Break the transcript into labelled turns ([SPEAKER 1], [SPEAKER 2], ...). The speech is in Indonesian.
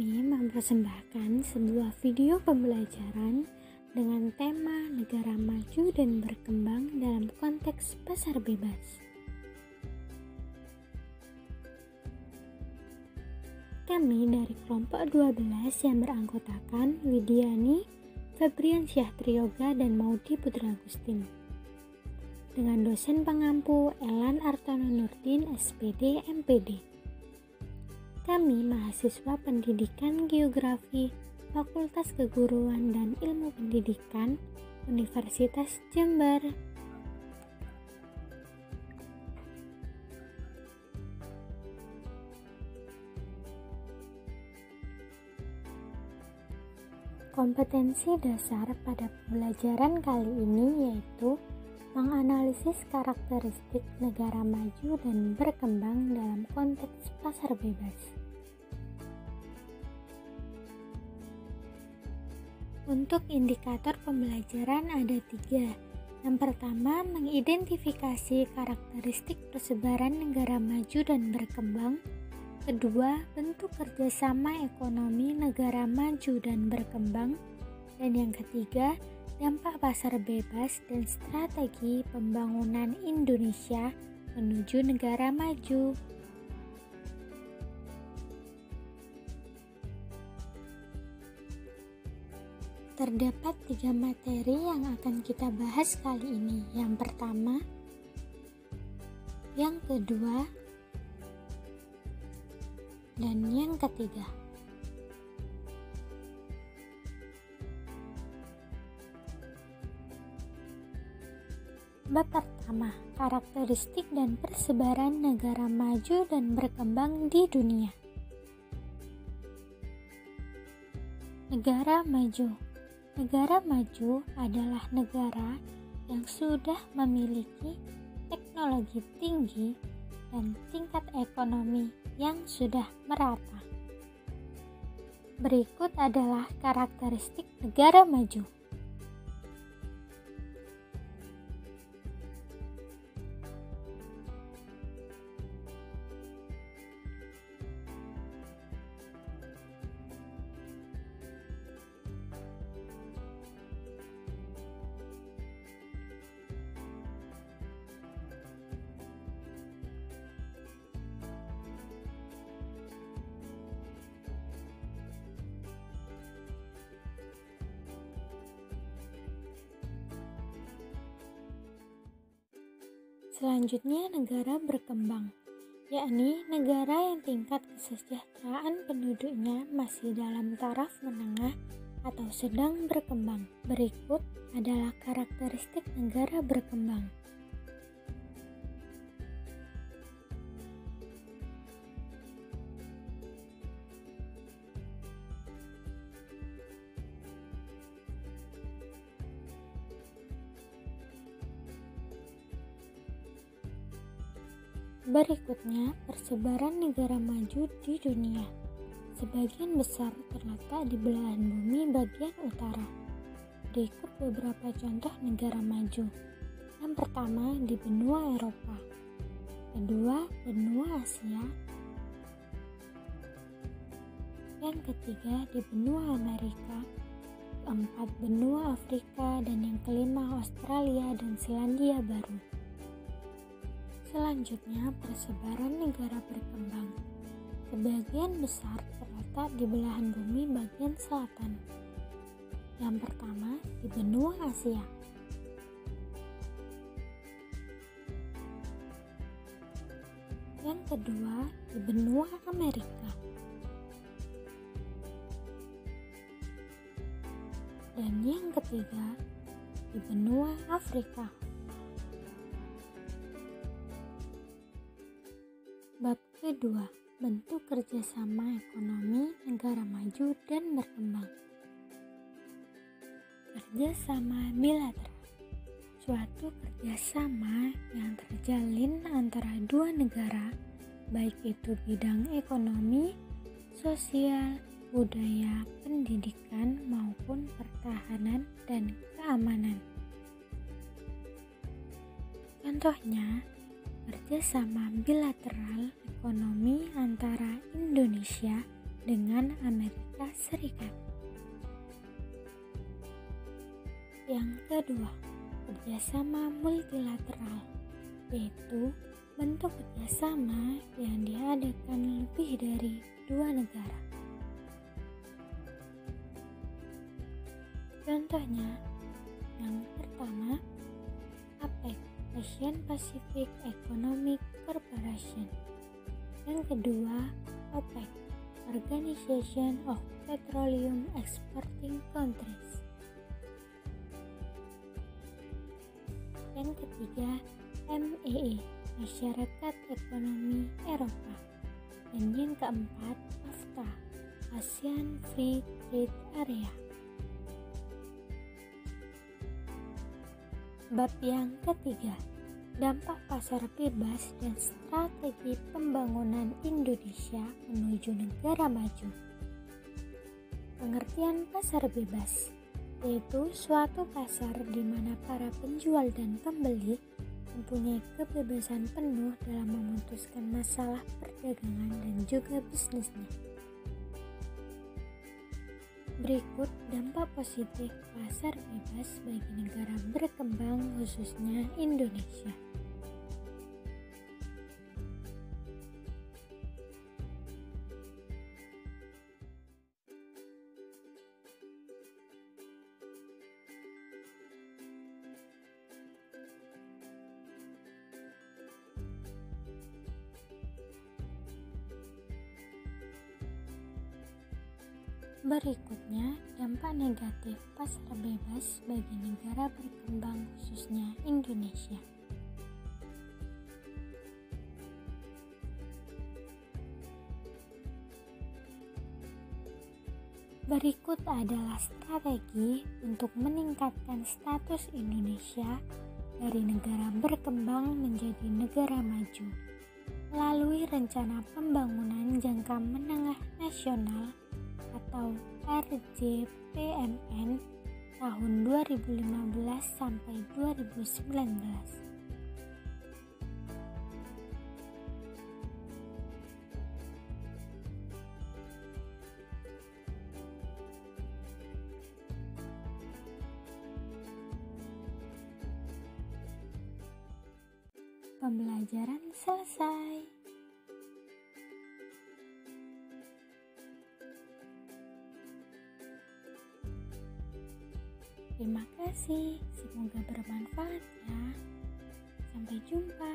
[SPEAKER 1] Kami mempersembahkan sebuah video pembelajaran dengan tema negara maju dan berkembang dalam konteks pasar bebas. Kami dari kelompok 12 yang beranggotakan Widiani, Febrian Syahtriyoga, dan Maudi Putra Agustin. Dengan dosen pengampu Elan Artono Nurdin, SPD, MPD. Kami mahasiswa pendidikan geografi Fakultas Keguruan dan Ilmu Pendidikan Universitas Jember. Kompetensi dasar pada pembelajaran kali ini yaitu menganalisis karakteristik negara maju dan berkembang dalam konteks pasar bebas. Untuk indikator pembelajaran ada 3. Yang pertama, mengidentifikasi karakteristik persebaran negara maju dan berkembang. Kedua, bentuk kerjasama ekonomi negara maju dan berkembang. Dan yang ketiga, dampak pasar bebas dan strategi pembangunan Indonesia menuju negara maju. Terdapat 3 materi yang akan kita bahas kali ini. Yang pertama, yang kedua, dan yang ketiga. Bab pertama, karakteristik dan persebaran negara maju dan berkembang di dunia. Negara maju. Negara maju adalah negara yang sudah memiliki teknologi tinggi dan tingkat ekonomi yang sudah merata. Berikut adalah karakteristik negara maju. Selanjutnya, negara berkembang, yakni negara yang tingkat kesejahteraan penduduknya masih dalam taraf menengah atau sedang berkembang. Berikut adalah karakteristik negara berkembang. Berikutnya, persebaran negara maju di dunia. Sebagian besar terletak di belahan bumi bagian utara. Berikut beberapa contoh negara maju. Yang pertama, di benua Eropa. Kedua, benua Asia. Yang ketiga, di benua Amerika. Keempat, benua Afrika. Dan yang kelima, Australia dan Selandia Baru. Selanjutnya, persebaran negara berkembang. Sebagian besar terletak di belahan bumi bagian selatan. Yang pertama, di benua Asia. Yang kedua, di benua Amerika. Dan yang ketiga, di benua Afrika. Bab kedua, bentuk kerjasama ekonomi negara maju dan berkembang. Kerjasama bilateral, suatu kerjasama yang terjalin antara dua negara, baik itu bidang ekonomi, sosial, budaya, pendidikan, maupun pertahanan dan keamanan. Contohnya, kerjasama bilateral ekonomi antara Indonesia dengan Amerika Serikat. Yang kedua, kerjasama multilateral, yaitu bentuk kerjasama yang diadakan lebih dari dua negara. Contohnya, yang pertama, APEC, Asian Pacific Economic Cooperation. Yang kedua, OPEC, Organization of Petroleum Exporting Countries. Yang ketiga, MEE, Masyarakat Ekonomi Eropa. Dan yang keempat, AFTA, ASEAN Free Trade Area. Bab yang ketiga, dampak pasar bebas dan strategi pembangunan Indonesia menuju negara maju. Pengertian pasar bebas yaitu suatu pasar di mana para penjual dan pembeli mempunyai kebebasan penuh dalam memutuskan masalah perdagangan dan juga bisnisnya. Berikut dampak positif pasar bebas bagi negara berkembang, khususnya Indonesia. Berikutnya, dampak negatif pasar bebas bagi negara berkembang, khususnya Indonesia. Berikut adalah strategi untuk meningkatkan status Indonesia dari negara berkembang menjadi negara maju melalui Rencana Pembangunan Jangka Menengah Nasional atau RJPMN tahun 2015 sampai 2019. Pembelajaran selesai. Terima kasih, semoga bermanfaat ya. Sampai jumpa.